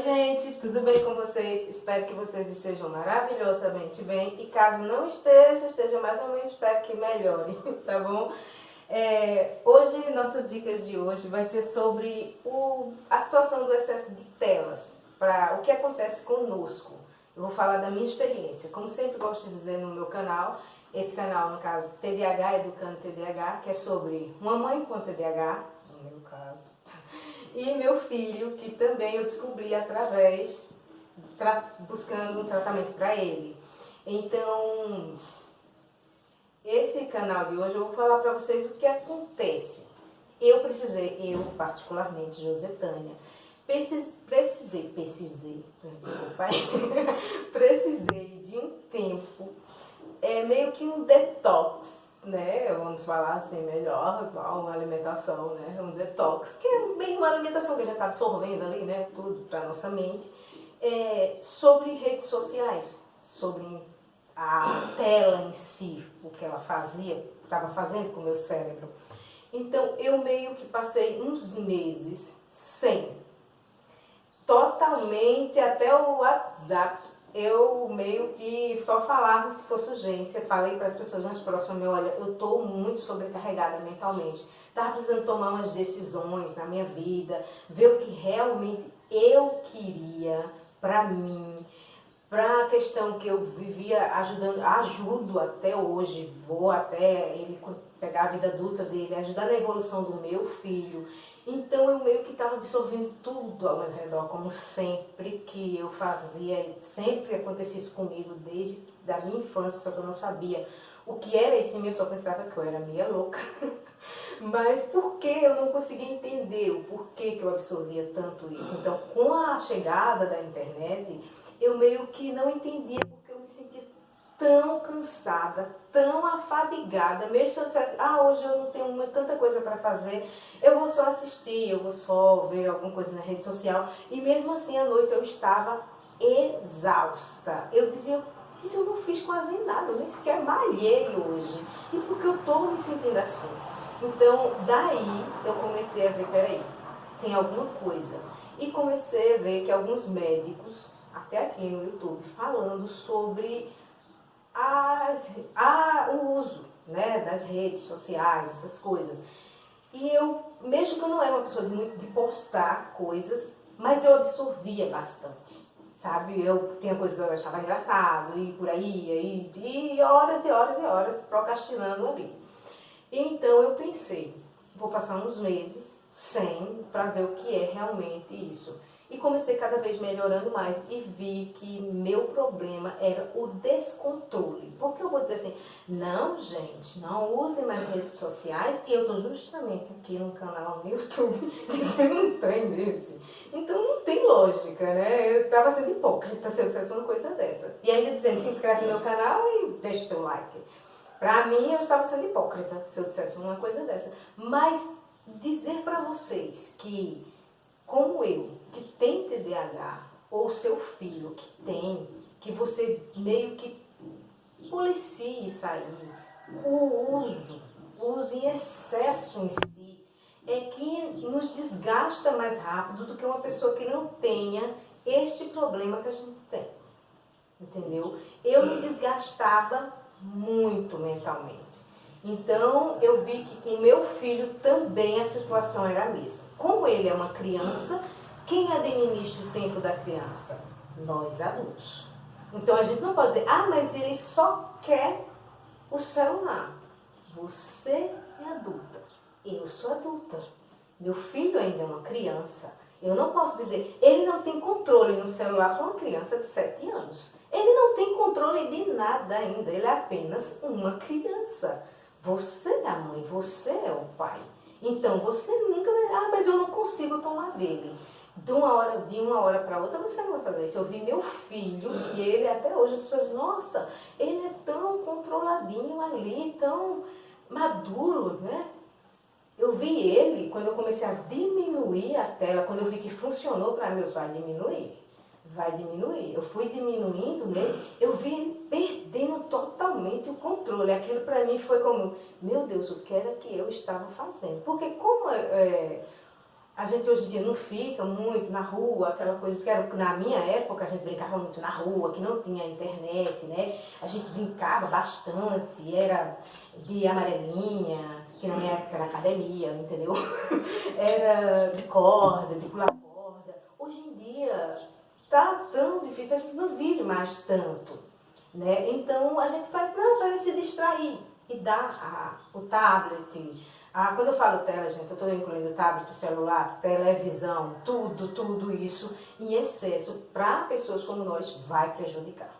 gente, tudo bem com vocês? Espero que vocês estejam maravilhosamente bem e caso não esteja mais ou menos, espero que melhore, tá bom? Hoje, nossa dica de hoje vai ser sobre a situação do excesso de telas, o que acontece conosco. Eu vou falar da minha experiência, como sempre gosto de dizer no meu canal, esse canal, no caso, TDAH, Educando TDAH, que é sobre uma mãe com TDAH, no meu caso, e meu filho, que também eu descobri através, buscando um tratamento para ele. Então, esse canal de hoje eu vou falar para vocês o que acontece. Eu particularmente, Josetânia, precisei de um tempo, meio que um detox, né? Vamos falar assim melhor, igual uma alimentação, né? Um detox, que é bem uma alimentação que a gente está absorvendo ali, né? Tudo para nossa mente. Sobre redes sociais, sobre a tela em si, o que ela estava fazendo com o meu cérebro. Então, eu meio que passei uns meses sem, totalmente, até o WhatsApp, eu meio que só falava se fosse urgência. Falei para as pessoas mais próximas, olha, eu estou muito sobrecarregada mentalmente, estava precisando tomar umas decisões na minha vida, ver o que realmente eu queria para mim, para a questão que eu vivia ajudo até hoje, vou até ele pegar a vida adulta dele, ajudar na evolução do meu filho. Então eu meio que estava absorvendo tudo ao meu redor, como sempre que eu fazia, sempre acontecia isso comigo desde da minha infância, só que eu não sabia o que era isso, eu só pensava que eu era meia louca. Mas por que eu não conseguia entender o porquê que eu absorvia tanto isso? Então, com a chegada da internet, eu meio que não entendia porque eu me sentia tão cansada, tão afadigada, mesmo se eu dissesse, hoje eu não tenho tanta coisa para fazer, eu vou só assistir, eu vou só ver alguma coisa na rede social, e mesmo assim à noite eu estava exausta. Eu dizia, mas eu não fiz quase nada, eu nem sequer malhei hoje, e por que eu estou me sentindo assim? Então, daí eu comecei a ver, peraí, tem alguma coisa. E comecei a ver que alguns médicos, até aqui no YouTube, falando sobre o uso, né, das redes sociais, essas coisas. E eu, mesmo que eu não era uma pessoa de postar coisas, mas eu absorvia bastante, sabe? Eu tinha coisa que eu achava engraçado, e por aí, e horas e horas e horas procrastinando ali. Então eu pensei, vou passar uns meses sem, para ver o que é realmente isso. E comecei cada vez melhorando mais e vi que meu problema era o descontrole. Porque eu vou dizer assim, não gente, não usem mais redes sociais, e eu estou justamente aqui no canal no YouTube dizendo um trem desse. Então não tem lógica, né? Eu estava sendo hipócrita se eu dissesse uma coisa dessa. E ainda dizendo, se inscreve no meu canal e deixa o seu like. Para mim, eu estava sendo hipócrita se eu dissesse uma coisa dessa. Mas dizer para vocês que, como eu, que tem TDAH, ou seu filho que tem, que você meio que policie isso aí, o uso em excesso em si, é que nos desgasta mais rápido do que uma pessoa que não tenha este problema que a gente tem. Entendeu? Eu me desgastava muito mentalmente. Então, eu vi que com o meu filho também a situação era a mesma. Como ele é uma criança, quem administra o tempo da criança? Nós adultos. Então, a gente não pode dizer, mas ele só quer o celular. Você é adulta, eu sou adulta. Meu filho ainda é uma criança. Eu não posso dizer, ele não tem controle no celular com uma criança de 7 anos. Ele não tem controle de nada ainda, ele é apenas uma criança. Você é a mãe, você é o pai. Então você nunca vai, mas eu não consigo tomar dele. De uma hora para outra você não vai fazer isso. Eu vi meu filho, e ele até hoje, as pessoas dizem, nossa, ele é tão controladinho ali, tão maduro, né? Eu vi ele, quando eu comecei a diminuir a tela, quando eu vi que funcionou para mim, vai diminuir. Eu fui diminuindo nele, eu vi ele perdendo totalmente o controle. Aquilo para mim foi como, meu Deus, o que era que eu estava fazendo? Porque como a gente hoje em dia não fica muito na rua, aquela coisa que era na minha época a gente brincava muito na rua, que não tinha internet, né? A gente brincava bastante, era de amarelinha, que na minha época era academia, entendeu? Era de corda, de pular corda. Hoje em dia tá tão difícil, a gente não vive mais tanto, né? Então a gente faz, não, para se distrair e dá o tablet. Quando eu falo tela, gente, eu estou incluindo tablet, celular, televisão, tudo isso em excesso para pessoas como nós vai prejudicar.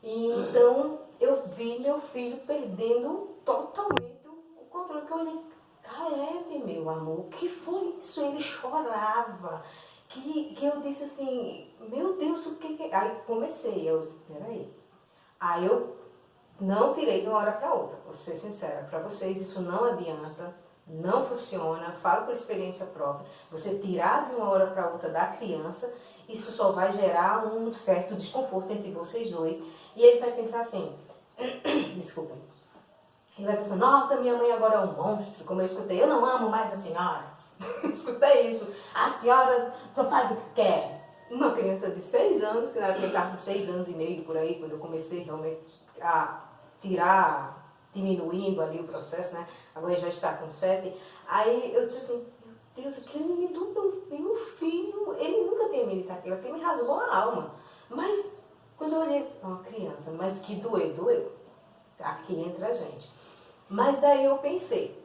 E, então eu vi meu filho perdendo totalmente o controle, que eu olhei, Caleb, meu amor, o que foi isso? Ele chorava, que eu disse assim, meu Deus, o que é? Aí comecei, eu disse, peraí. Aí eu não tirei de uma hora para outra, vou ser sincera, para vocês isso não adianta, não funciona, falo por experiência própria. Você tirar de uma hora para outra da criança, isso só vai gerar um certo desconforto entre vocês dois. E ele vai pensar assim, desculpem, ele vai pensar, nossa, minha mãe agora é um monstro, como eu escutei, eu não amo mais a senhora. Escutei isso, a senhora só faz o que quer. Uma criança de 6 anos, que na época eu estava com 6 anos e meio por aí, quando eu comecei realmente a tirar, diminuindo ali o processo, né? Agora já está com 7. Aí eu disse assim, meu Deus, aquele menino do meu filho, ele nunca tem militar aquilo, aquilo me rasgou a alma. Mas quando eu olhei, uma criança, mas que doeu. Aqui entre a gente. Mas daí eu pensei,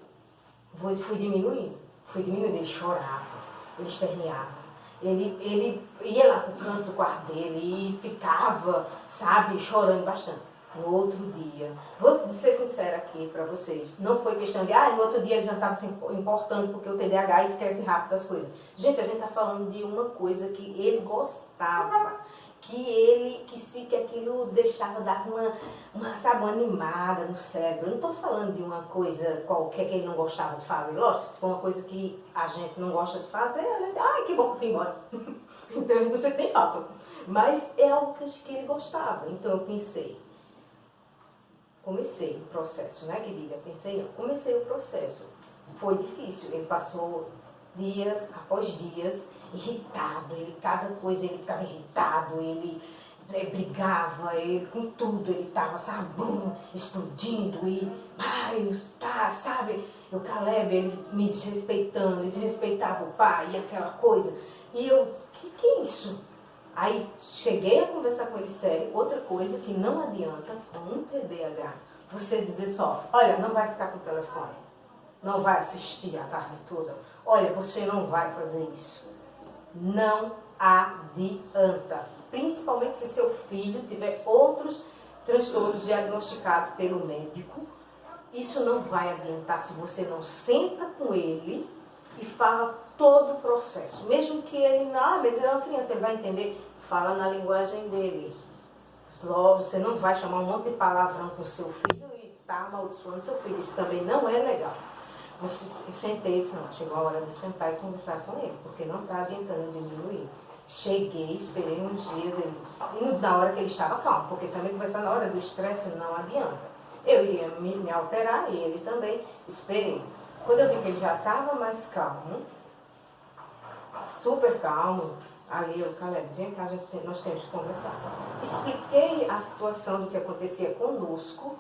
fui diminuindo, ele chorava, ele esperneava. Ele ia lá pro canto do quarto dele e ficava, sabe, chorando bastante. No outro dia, vou ser sincera aqui para vocês, não foi questão de, no outro dia ele já estava se importando porque o TDAH esquece rápido as coisas. Gente, a gente está falando de uma coisa que ele gostava, que aquilo deixava, dava uma animada no cérebro. Eu não estou falando de uma coisa qualquer que ele não gostava de fazer. Lógico, se for uma coisa que a gente não gosta de fazer, a gente, que bom que eu fui embora. Então, você tem falta. Mas é algo que ele gostava. Então, eu comecei o processo, não é que diga, comecei o processo. Foi difícil, ele passou dias após dias irritado, cada coisa ele ficava irritado, ele brigava, ele com tudo, ele estava, sabe, explodindo sabe, o Caleb, ele me desrespeitando, ele desrespeitava o pai e aquela coisa, e eu, que é isso? Aí cheguei a conversar com ele sério, outra coisa que não adianta com um TDAH, você dizer só, olha, não vai ficar com o telefone, não vai assistir a tarde toda, olha, você não vai fazer isso. Não adianta, principalmente se seu filho tiver outros transtornos diagnosticados pelo médico, isso não vai adiantar se você não senta com ele e fala todo o processo, mesmo que ele não, mas ele é uma criança, ele vai entender, fala na linguagem dele. Logo, você não vai chamar um monte de palavrão com seu filho e tá amaldiçoando seu filho, isso também não é legal. Eu sentei e disse, não, chegou a hora de sentar e conversar com ele, porque não está adiantando diminuir. Cheguei, esperei uns dias, na hora que ele estava calmo, porque também conversar na hora do estresse não adianta. Eu iria me alterar e ele também, esperei. Quando eu vi que ele já estava mais calmo, super calmo, ali eu, Caleb, vem cá, nós temos que conversar. Expliquei a situação do que acontecia conosco,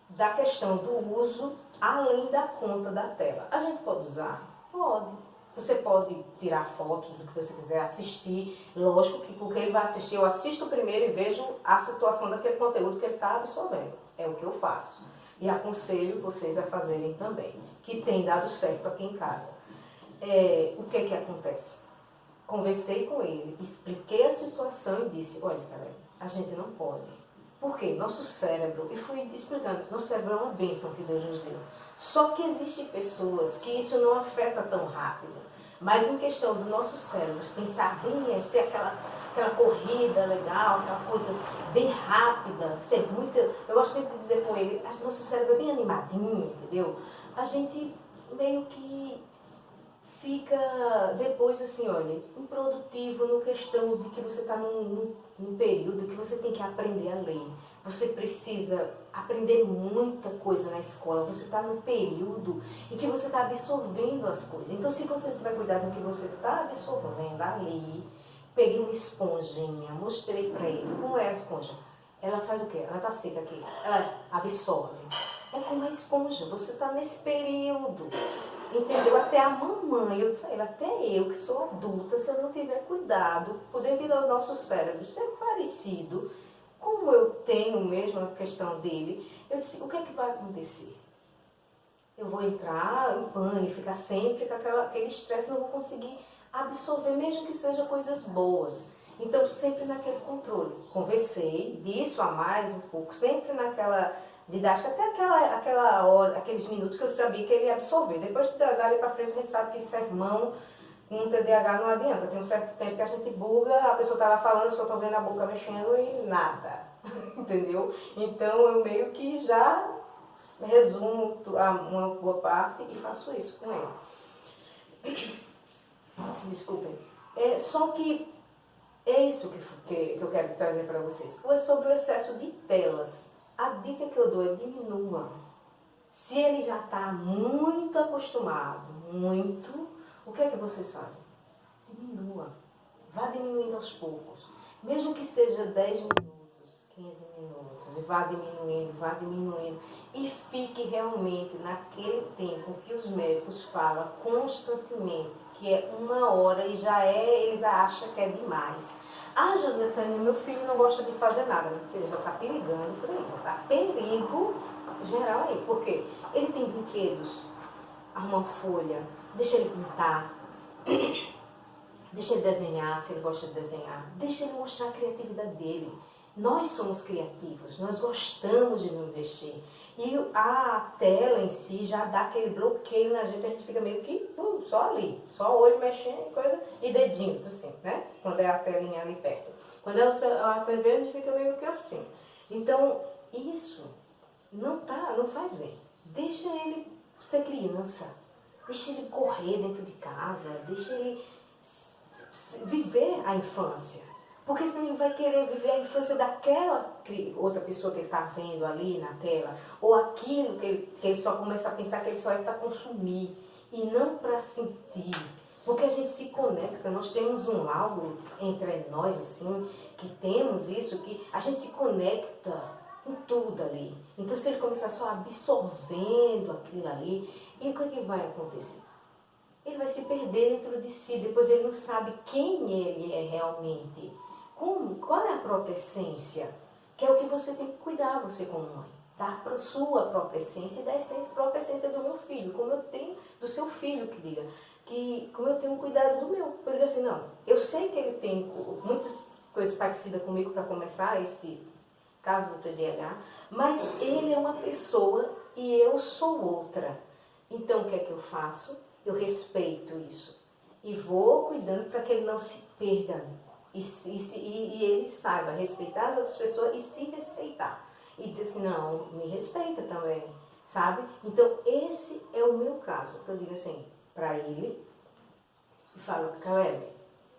da questão do uso além da conta da tela. A gente pode usar? Pode. Você pode tirar fotos do que você quiser, assistir. Lógico que porque ele vai assistir, eu assisto primeiro e vejo a situação daquele conteúdo que ele está absorvendo. É o que eu faço. E aconselho vocês a fazerem também, que tem dado certo aqui em casa. O que acontece? Conversei com ele, expliquei a situação e disse, olha, cara, a gente não pode. Por quê? Nosso cérebro, e fui explicando, nosso cérebro é uma bênção que Deus nos deu. Só que existem pessoas que isso não afeta tão rápido. Mas em questão do nosso cérebro, pensar bem, ser aquela corrida legal, aquela coisa bem rápida, ser muito... Eu gosto sempre de dizer com ele, nosso cérebro é bem animadinho, entendeu? A gente meio que fica depois assim, olha, improdutivo no questão de que você está num período que você tem que aprender a ler. Você precisa aprender muita coisa na escola. Você está num período em que você está absorvendo as coisas. Então, se você não tiver cuidado no que você está absorvendo ali, peguei uma esponjinha, mostrei para ele como é a esponja. Ela faz o quê? Ela está seca aqui. Ela absorve. É como a esponja. Você está nesse período. Entendeu? Até a mamãe, eu disse a ele, até eu que sou adulta, se eu não tiver cuidado, por devido ao nosso cérebro ser parecido, como eu tenho mesmo a questão dele, eu disse, o que é que vai acontecer? Eu vou entrar em pânico, ficar sempre com aquele estresse, não vou conseguir absorver, mesmo que sejam coisas boas. Então, sempre naquele controle. Conversei, disso a mais um pouco, sempre naquela didática, até aquela hora, aqueles minutos que eu sabia que ele ia absorver. Depois que dali para frente, a gente sabe que sermão com TDAH não adianta. Tem um certo tempo que a gente buga, a pessoa está lá falando, eu só estou vendo a boca mexendo e nada. Entendeu? Então, eu meio que já resumo uma boa parte e faço isso com ele. Desculpem. Só que é isso que eu quero trazer para vocês. É sobre o excesso de telas. A dica que eu dou é diminua. Se ele já está muito acostumado, o que é que vocês fazem? Diminua. Vá diminuindo aos poucos. Mesmo que seja 10 minutos, 15 minutos. E vá diminuindo. E fique realmente naquele tempo que os médicos falam constantemente, que é 1 hora e eles acham que é demais. Ah, Josetânia, meu filho não gosta de fazer nada, meu filho já está perigando por aí, já está perigo geral aí. Por quê? Ele tem brinquedos, arruma uma folha, deixa ele pintar, deixa ele desenhar, se ele gosta de desenhar, deixa ele mostrar a criatividade dele. Nós somos criativos, nós gostamos de nos mexer. E a tela em si já dá aquele bloqueio na gente, a gente fica meio que só ali, só o olho mexendo e coisa, e dedinhos assim, né? Quando é a telinha ali perto. Quando é a TV, a gente fica meio que assim. Então, isso não faz bem. Deixa ele ser criança, deixa ele correr dentro de casa, deixa ele viver a infância. Porque senão ele vai querer viver a infância daquela outra pessoa que ele está vendo ali na tela, ou aquilo que ele só começa a pensar que ele só é para consumir e não para sentir. Porque a gente se conecta, nós temos algo entre nós, assim, que temos isso, que a gente se conecta com tudo ali. Então, se ele começar só absorvendo aquilo ali, e o que vai acontecer? Ele vai se perder dentro de si, depois ele não sabe quem ele é realmente. Qual é a própria essência? Que é o que você tem que cuidar, você como mãe. Da sua própria essência e da própria essência do meu filho. Como eu tenho do seu filho, que diga. Como eu tenho cuidado do meu. Porque assim, não. Eu sei que ele tem muitas coisas parecidas comigo para começar esse caso do TDAH. Mas ele é uma pessoa e eu sou outra. Então, o que é que eu faço? Eu respeito isso. E vou cuidando para que ele não se perda. E ele saiba respeitar as outras pessoas e se respeitar. E dizer assim, não, me respeita também, sabe? Então, esse é o meu caso. Eu digo assim, para ele, e falo, Caleb,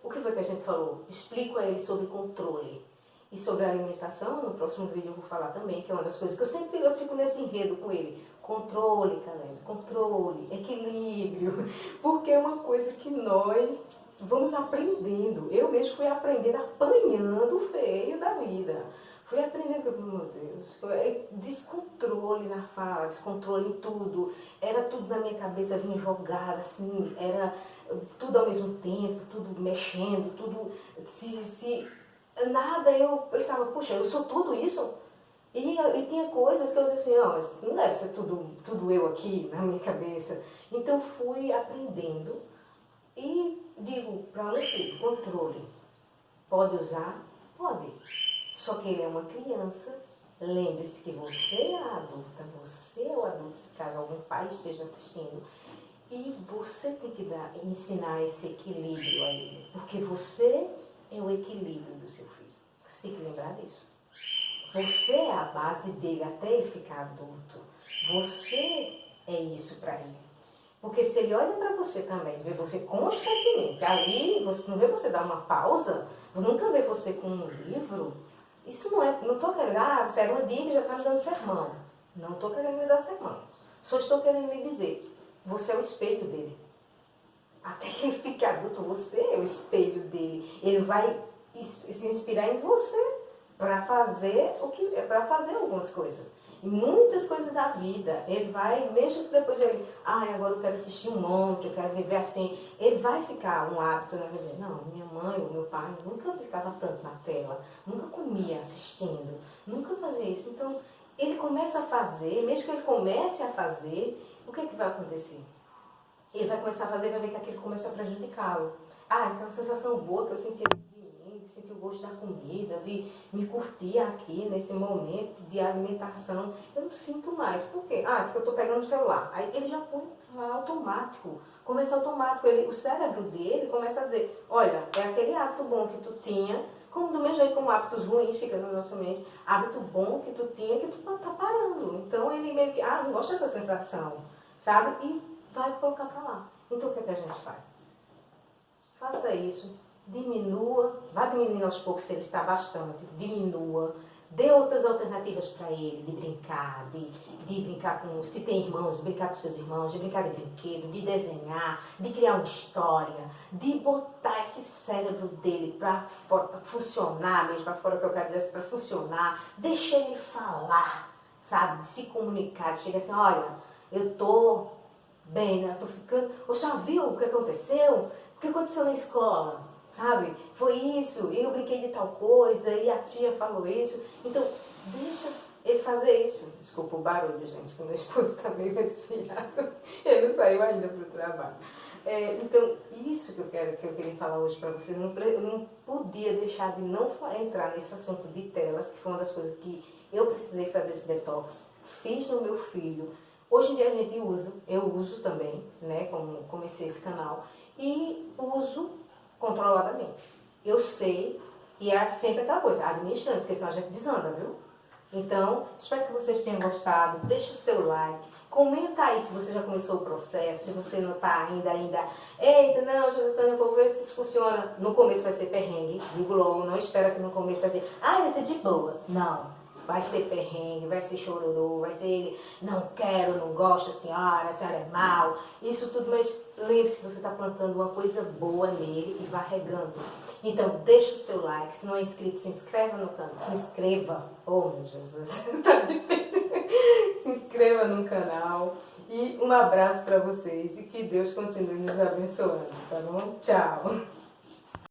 o que foi que a gente falou? Explico a ele sobre controle. E sobre a alimentação, no próximo vídeo eu vou falar também, que é uma das coisas que eu fico nesse enredo com ele. Controle, Caleb, controle, equilíbrio. Porque é uma coisa que nós vamos aprendendo. Eu mesmo fui aprendendo, apanhando o feio da vida. Fui aprendendo, meu Deus, descontrole na fala, descontrole em tudo. Era tudo na minha cabeça, vinha jogado, assim, era tudo ao mesmo tempo, tudo mexendo, tudo nada, eu pensava, puxa, eu sou tudo isso? E tinha coisas que eu dizia assim, não deve ser tudo eu aqui na minha cabeça. Então fui aprendendo e digo para o meu filho, controle. Pode usar? Pode. Só que ele é uma criança. Lembre-se que você é a adulta, você é o adulto, se caso algum pai esteja assistindo. E você tem que ensinar esse equilíbrio a ele. Porque você é o equilíbrio do seu filho. Você tem que lembrar disso. Você é a base dele até ele ficar adulto. Você é isso para ele. Porque se ele olha para você também, vê você constantemente, ali você não vê você dar uma pausa, nunca vê você com um livro, isso não estou querendo, você era uma dica e já está me dando sermão. Não estou querendo me dar sermão. Só estou querendo lhe dizer, você é o espelho dele. Até que ele fique adulto, você é o espelho dele. Ele vai se inspirar em você para fazer algumas coisas. E muitas coisas da vida, ele vai, mesmo se depois ele, agora eu quero assistir um monte, eu quero viver assim, ele vai ficar um hábito na vida. Não, minha mãe ou meu pai nunca ficava tanto na tela, nunca comia assistindo, nunca fazia isso. Então, ele começa a fazer, mesmo que ele comece a fazer, o que é que vai acontecer? Ele vai começar a fazer e vai ver que aquilo começa a prejudicá-lo. Aquela sensação boa que eu sentia de sentir o gosto da comida, de me curtir aqui nesse momento de alimentação, eu não sinto mais. Por quê? Porque eu estou pegando o celular. Aí ele já põe lá automático. Começa automático. O cérebro dele começa a dizer, olha, é aquele hábito bom que tu tinha, como do mesmo jeito como hábitos ruins ficam na nossa mente, hábito bom que tu tinha que tu tá parando. Então ele meio que, não gosta dessa sensação, sabe? E vai colocar para lá. Então o que é que a gente faz? Faça isso, diminua, vá diminuindo aos poucos se ele está bastante, diminua, dê outras alternativas para ele, de brincar, de brincar com, se tem irmãos, de brincar com seus irmãos, de brincar de brinquedo, de desenhar, de criar uma história, de botar esse cérebro dele para fora, para funcionar mesmo, para fora que eu quero dizer, para funcionar, deixa ele falar, sabe, de se comunicar, de chegar assim, olha, eu tô bem, né, tô ficando, você já viu o que aconteceu? O que aconteceu na escola? Sabe? Foi isso, eu brinquei de tal coisa, e a tia falou isso. Então, deixa ele fazer isso. Desculpa o barulho, gente, que meu esposo está meio resfriado. Ele não saiu ainda para o trabalho. Então, isso que eu queria falar hoje para vocês. Eu não podia deixar de não entrar nesse assunto de telas, que foi uma das coisas que eu precisei fazer esse detox. Fiz no meu filho. Hoje em dia a gente usa, eu uso também, né, como comecei esse canal, e uso controladamente. Eu sei, e é sempre aquela coisa, administrando, porque senão a gente desanda, viu? Então, espero que vocês tenham gostado, deixa o seu like, comenta aí se você já começou o processo, se você não está ainda, eita, não, eu vou ver se isso funciona. No começo vai ser perrengue, digo logo, não espera que no começo vai ser, vai ser de boa. Não. Vai ser perrengue, vai ser chororô, vai ser ele, não quero, não gosto, a senhora é mal, isso tudo, mas lembre-se que você está plantando uma coisa boa nele e vai regando. Então, deixa o seu like, se não é inscrito, se inscreva no canal, se inscreva, oh meu Jesus, tá difícil, se inscreva no canal e um abraço para vocês e que Deus continue nos abençoando, tá bom? Tchau!